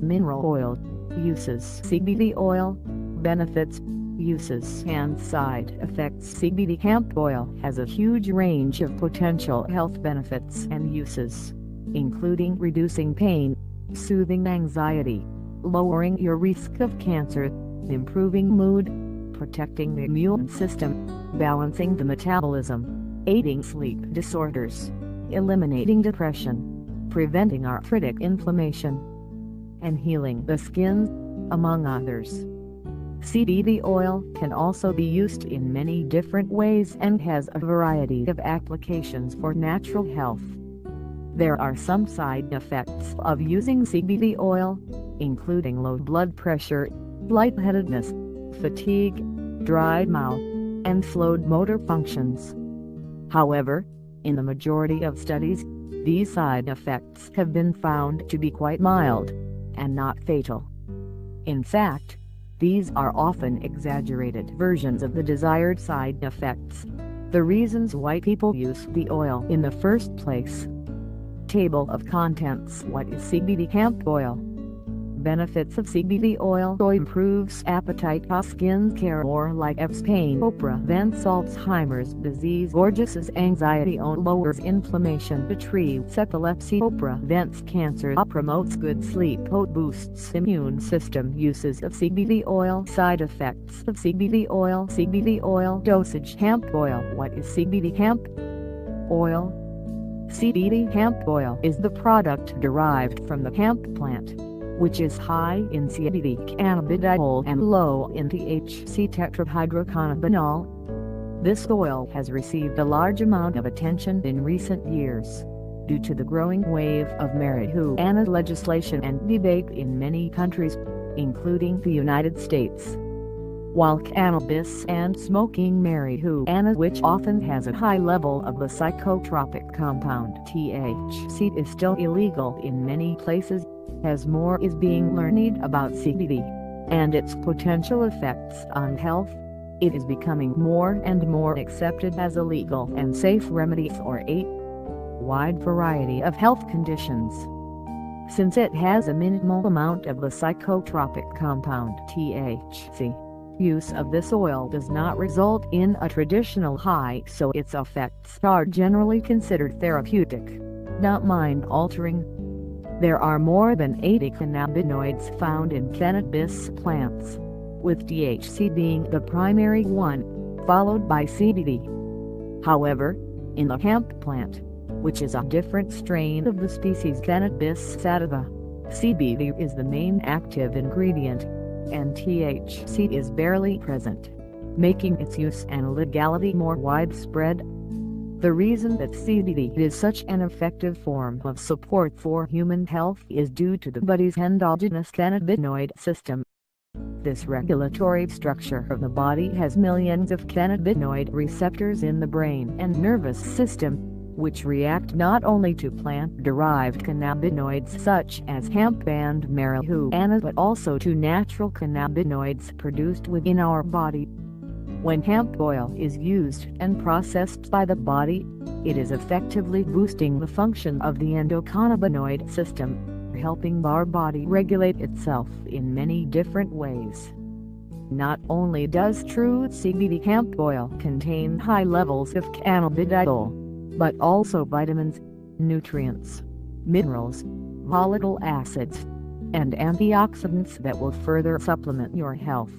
Mineral oil uses. CBD oil benefits, uses and side effects. CBD hemp oil has a huge range of potential health benefits and uses, including reducing pain, soothing anxiety, lowering your risk of cancer, improving mood, protecting the immune system, balancing the metabolism, aiding sleep disorders, eliminating depression, preventing arthritic inflammation, and healing the skin, among others. CBD oil can also be used in many different ways and has a variety of applications for natural health. There are some side effects of using CBD oil, including low blood pressure, lightheadedness, fatigue, dry mouth, and slowed motor functions. However, in the majority of studies, these side effects have been found to be quite mild and not fatal. In fact, these are often exaggerated versions of the desired side effects. The reasons why people use the oil in the first place. Table of contents. What is CBD hemp oil? Benefits of CBD oil: improves appetite, skin care, or like pain, prevents Alzheimer's disease, reduces anxiety, lowers inflammation, retrieves epilepsy, prevents cancer, promotes good sleep, boosts immune system. Uses of CBD oil. Side effects of CBD oil. CBD oil dosage. Hemp oil. What is CBD hemp oil? CBD hemp oil is the product derived from the hemp plant, which is high in CBD cannabidiol and low in THC tetrahydrocannabinol. This oil has received a large amount of attention in recent years, due to the growing wave of marijuana legislation and debate in many countries, including the United States. While cannabis and smoking marijuana, which often has a high level of the psychotropic compound THC, is still illegal in many places, as more is being learned about CBD and its potential effects on health, it is becoming more and more accepted as a legal and safe remedy for a wide variety of health conditions. Since it has a minimal amount of the psychotropic compound THC, use of this oil does not result in a traditional high, so its effects are generally considered therapeutic, not mind-altering. There are more than 80 cannabinoids found in cannabis plants, with THC being the primary one, followed by CBD. However, in the hemp plant, which is a different strain of the species Cannabis sativa, CBD is the main active ingredient, and THC is barely present, making its use and legality more widespread. The reason that CBD is such an effective form of support for human health is due to the body's endogenous cannabinoid system. This regulatory structure of the body has millions of cannabinoid receptors in the brain and nervous system, which react not only to plant-derived cannabinoids such as hemp and marijuana, but also to natural cannabinoids produced within our body. When hemp oil is used and processed by the body, it is effectively boosting the function of the endocannabinoid system, helping our body regulate itself in many different ways. Not only does true CBD hemp oil contain high levels of cannabidiol, but also vitamins, nutrients, minerals, volatile acids, and antioxidants that will further supplement your health.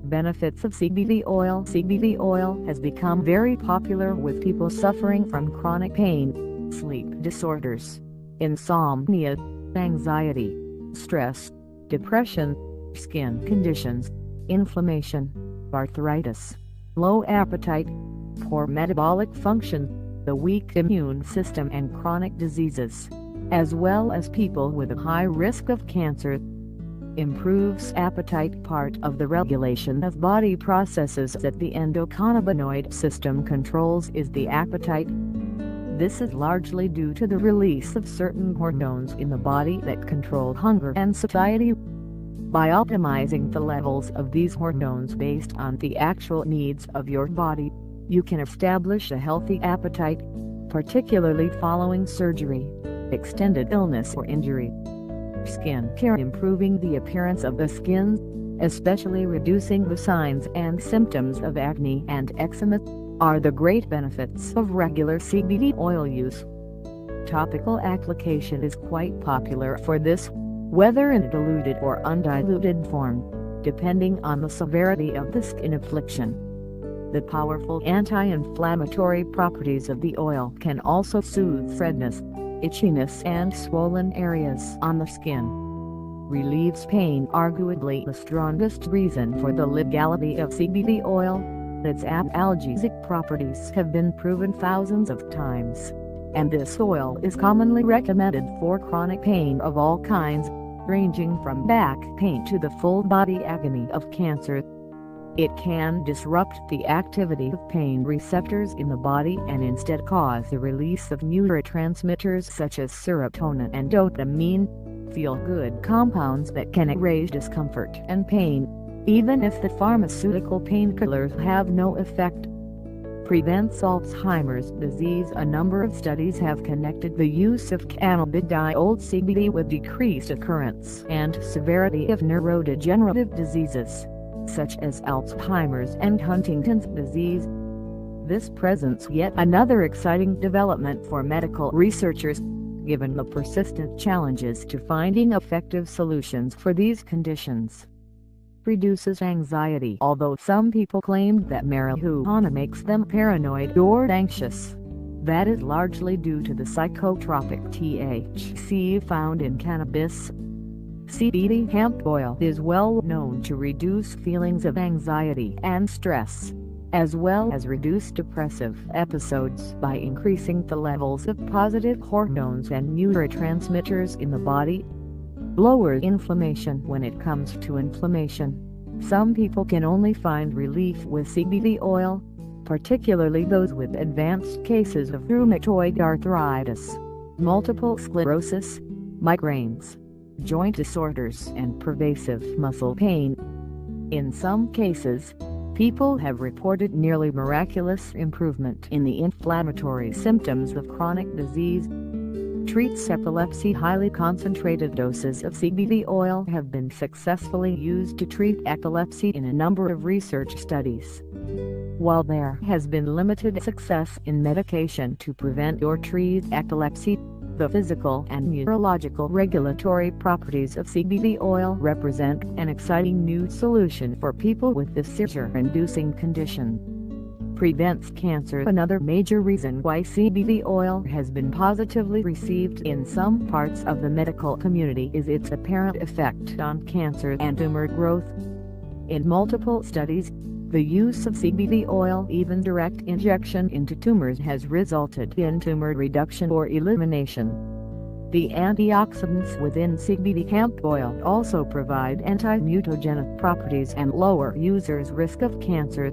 Benefits of CBD oil. CBD oil has become very popular with people suffering from chronic pain, sleep disorders, insomnia, anxiety, stress, depression, skin conditions, inflammation, arthritis, low appetite, poor metabolic function, the weak immune system, and chronic diseases, as well as people with a high risk of cancer. Improves appetite. Part of the regulation of body processes that the endocannabinoid system controls is the appetite. This is largely due to the release of certain hormones in the body that control hunger and satiety. By optimizing the levels of these hormones based on the actual needs of your body, you can establish a healthy appetite, particularly following surgery, extended illness, or injury. Skin care, improving the appearance of the skin, especially reducing the signs and symptoms of acne and eczema, are the great benefits of regular CBD oil use. Topical application is quite popular for this, whether in a diluted or undiluted form, depending on the severity of the skin affliction. The powerful anti-inflammatory properties of the oil can also soothe redness, itchiness and swollen areas on the skin. Relieves pain. Arguably the strongest reason for the legality of CBD oil, its analgesic properties have been proven thousands of times, and this oil is commonly recommended for chronic pain of all kinds, ranging from back pain to the full body agony of cancer. It can disrupt the activity of pain receptors in the body and instead cause the release of neurotransmitters such as serotonin and dopamine, feel-good compounds that can erase discomfort and pain, even if the pharmaceutical painkillers have no effect. Prevents Alzheimer's disease. A number of studies have connected the use of cannabidiol CBD with decreased occurrence and severity of neurodegenerative diseases, such as Alzheimer's and Huntington's disease. This presents yet another exciting development for medical researchers, given the persistent challenges to finding effective solutions for these conditions. Reduces anxiety. Although some people claimed that marijuana makes them paranoid or anxious, that is largely due to the psychotropic THC found in cannabis. CBD hemp oil is well known to reduce feelings of anxiety and stress, as well as reduce depressive episodes by increasing the levels of positive hormones and neurotransmitters in the body. Lowers inflammation. When it comes to inflammation, some people can only find relief with CBD oil, particularly those with advanced cases of rheumatoid arthritis, multiple sclerosis, migraines, joint disorders and pervasive muscle pain. In some cases, people have reported nearly miraculous improvement in the inflammatory symptoms of chronic disease. Treats epilepsy. Highly concentrated doses of CBD oil have been successfully used to treat epilepsy in a number of research studies. While there has been limited success in medication to prevent or treat epilepsy, the physical and neurological regulatory properties of CBD oil represent an exciting new solution for people with this seizure-inducing condition. Prevents cancer. Another major reason why CBD oil has been positively received in some parts of the medical community is its apparent effect on cancer and tumor growth. In multiple studies, the use of CBD oil, even direct injection into tumors, has resulted in tumor reduction or elimination. The antioxidants within CBD hemp oil also provide anti-mutagenic properties and lower users' risk of cancer.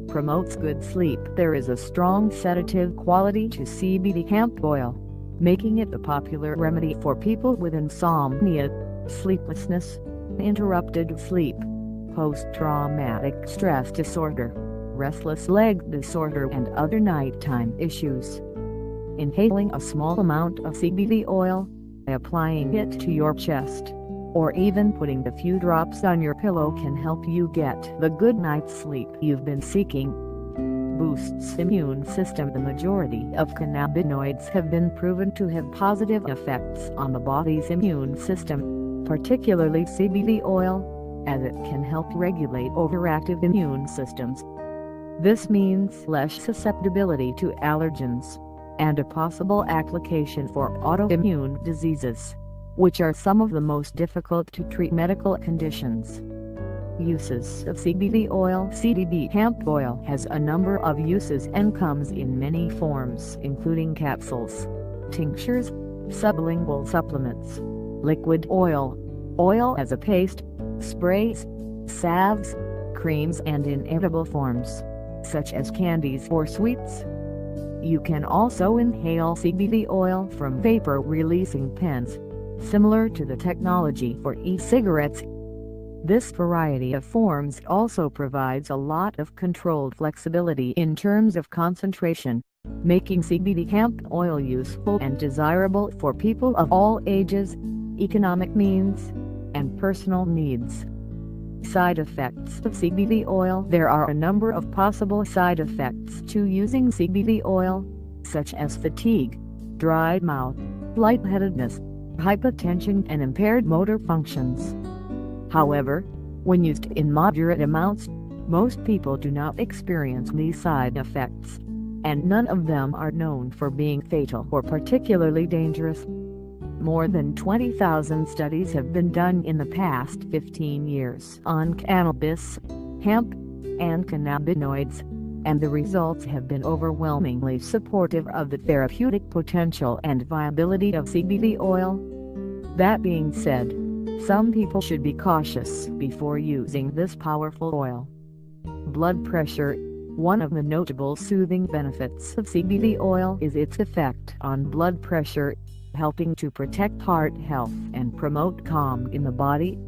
Promotes good sleep. There is a strong sedative quality to CBD hemp oil, making it a popular remedy for people with insomnia, sleeplessness, interrupted sleep, post-traumatic stress disorder, restless leg disorder and other nighttime issues. Inhaling a small amount of CBD oil, applying it to your chest, or even putting a few drops on your pillow can help you get the good night's sleep you've been seeking. Boosts immune system. The majority of cannabinoids have been proven to have positive effects on the body's immune system, particularly CBD oil, as it can help regulate overactive immune systems. This means less susceptibility to allergens, and a possible application for autoimmune diseases, which are some of the most difficult to treat medical conditions. Uses of CBD oil. CBD hemp oil has a number of uses and comes in many forms, including capsules, tinctures, sublingual supplements, liquid oil, oil as a paste, sprays, salves, creams and in edible forms, such as candies or sweets. You can also inhale CBD oil from vapor-releasing pens, similar to the technology for e-cigarettes. This variety of forms also provides a lot of controlled flexibility in terms of concentration, making CBD hemp oil useful and desirable for people of all ages. economic means, and personal needs. Side effects of CBD oil. There are a number of possible side effects to using CBD oil, such as fatigue, dry mouth, lightheadedness, hypotension and impaired motor functions. However, when used in moderate amounts, most people do not experience these side effects, and none of them are known for being fatal or particularly dangerous. More than 20,000 studies have been done in the past 15 years on cannabis, hemp, and cannabinoids, and the results have been overwhelmingly supportive of the therapeutic potential and viability of CBD oil. That being said, some people should be cautious before using this powerful oil. Blood pressure. One of the notable soothing benefits of CBD oil is its effect on blood pressure, helping to protect heart health and promote calm in the body.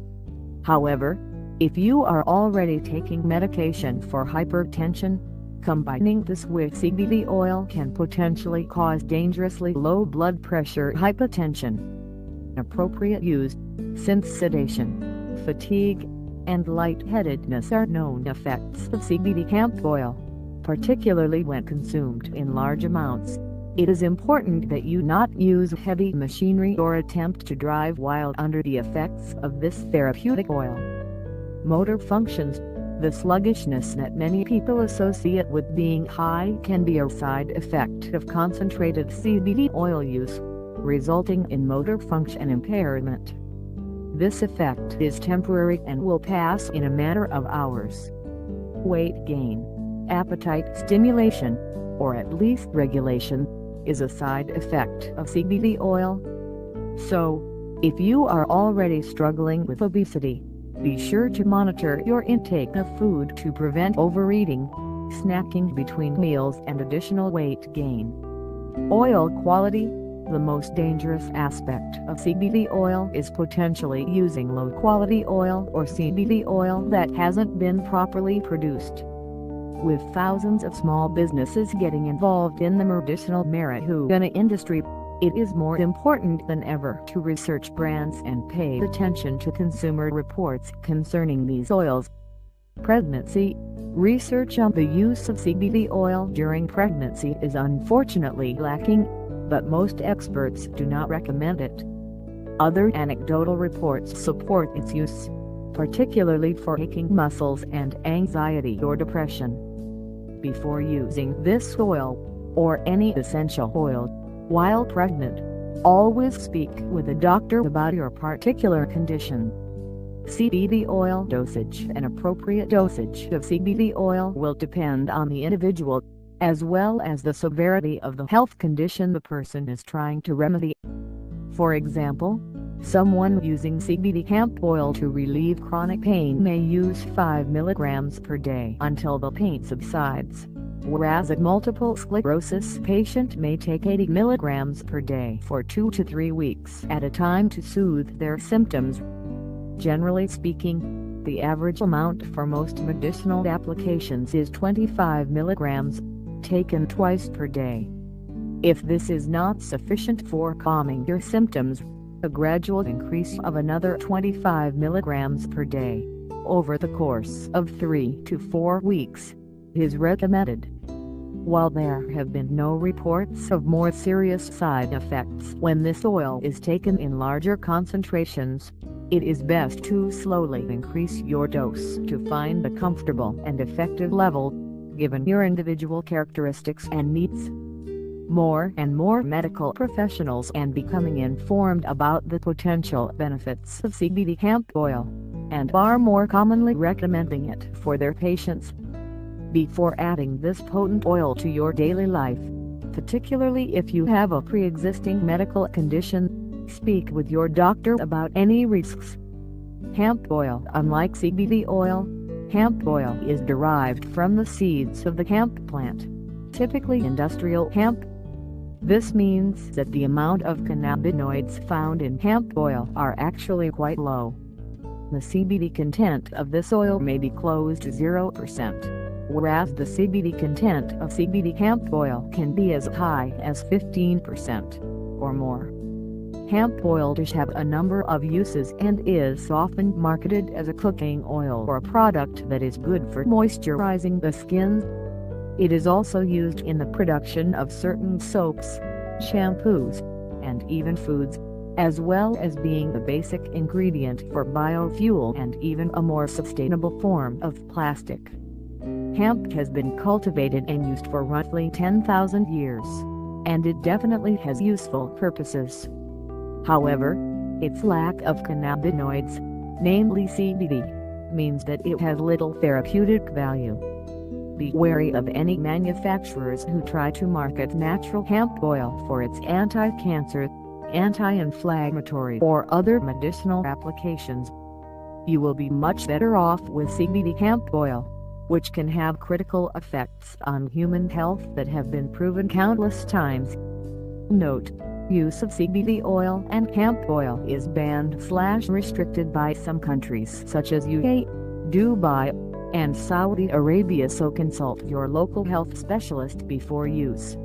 However, if you are already taking medication for hypertension, combining this with CBD oil can potentially cause dangerously low blood pressure hypertension. Appropriate use. Since sedation, fatigue, and lightheadedness are known effects of CBD hemp oil, particularly when consumed in large amounts, it is important that you not use heavy machinery or attempt to drive while under the effects of this therapeutic oil. Motor functions. The sluggishness that many people associate with being high can be a side effect of concentrated CBD oil use, resulting in motor function impairment. This effect is temporary and will pass in a matter of hours. Weight gain. Appetite stimulation, or at least regulation, is a side effect of CBD oil. So, if you are already struggling with obesity, be sure to monitor your intake of food to prevent overeating, snacking between meals and additional weight gain. Oil quality. The most dangerous aspect of CBD oil is potentially using low-quality oil or CBD oil that hasn't been properly produced. With thousands of small businesses getting involved in the medicinal marijuana industry, it is more important than ever to research brands and pay attention to consumer reports concerning these oils. Pregnancy. Research on the use of CBD oil during pregnancy is unfortunately lacking, but most experts do not recommend it. Other anecdotal reports support its use, particularly for aching muscles and anxiety or depression. Before using this oil, or any essential oil, while pregnant, always speak with a doctor about your particular condition. CBD oil dosage. An appropriate dosage of CBD oil will depend on the individual, as well as the severity of the health condition the person is trying to remedy. For example, someone using CBD hemp oil to relieve chronic pain may use 5 mg per day until the pain subsides, whereas a multiple sclerosis patient may take 80 mg per day for 2 to 3 weeks at a time to soothe their symptoms. Generally speaking, the average amount for most medicinal applications is 25 mg, taken twice per day. If this is not sufficient for calming your symptoms, a gradual increase of another 25 mg per day, over the course of 3 to 4 weeks, is recommended. While there have been no reports of more serious side effects when this oil is taken in larger concentrations, it is best to slowly increase your dose to find a comfortable and effective level, given your individual characteristics and needs. More and more medical professionals are becoming informed about the potential benefits of CBD hemp oil, and are more commonly recommending it for their patients. Before adding this potent oil to your daily life, particularly if you have a pre-existing medical condition, speak with your doctor about any risks. Hemp oil. Unlike CBD oil, hemp oil is derived from the seeds of the hemp plant, typically industrial hemp. This means that the amount of cannabinoids found in hemp oil are actually quite low. The CBD content of this oil may be close to 0%, whereas the CBD content of CBD hemp oil can be as high as 15% or more. Hemp oil does have a number of uses and is often marketed as a cooking oil or a product that is good for moisturizing the skin. It is also used in the production of certain soaps, shampoos, and even foods, as well as being the basic ingredient for biofuel and even a more sustainable form of plastic. Hemp has been cultivated and used for roughly 10,000 years, and it definitely has useful purposes. However, its lack of cannabinoids, namely CBD, means that it has little therapeutic value. Be wary of any manufacturers who try to market natural hemp oil for its anti-cancer, anti-inflammatory or other medicinal applications. You will be much better off with CBD hemp oil, which can have critical effects on human health that have been proven countless times. Note: use of CBD oil and hemp oil is banned/restricted by some countries such as UK, Dubai, and Saudi Arabia, so consult your local health specialist before use.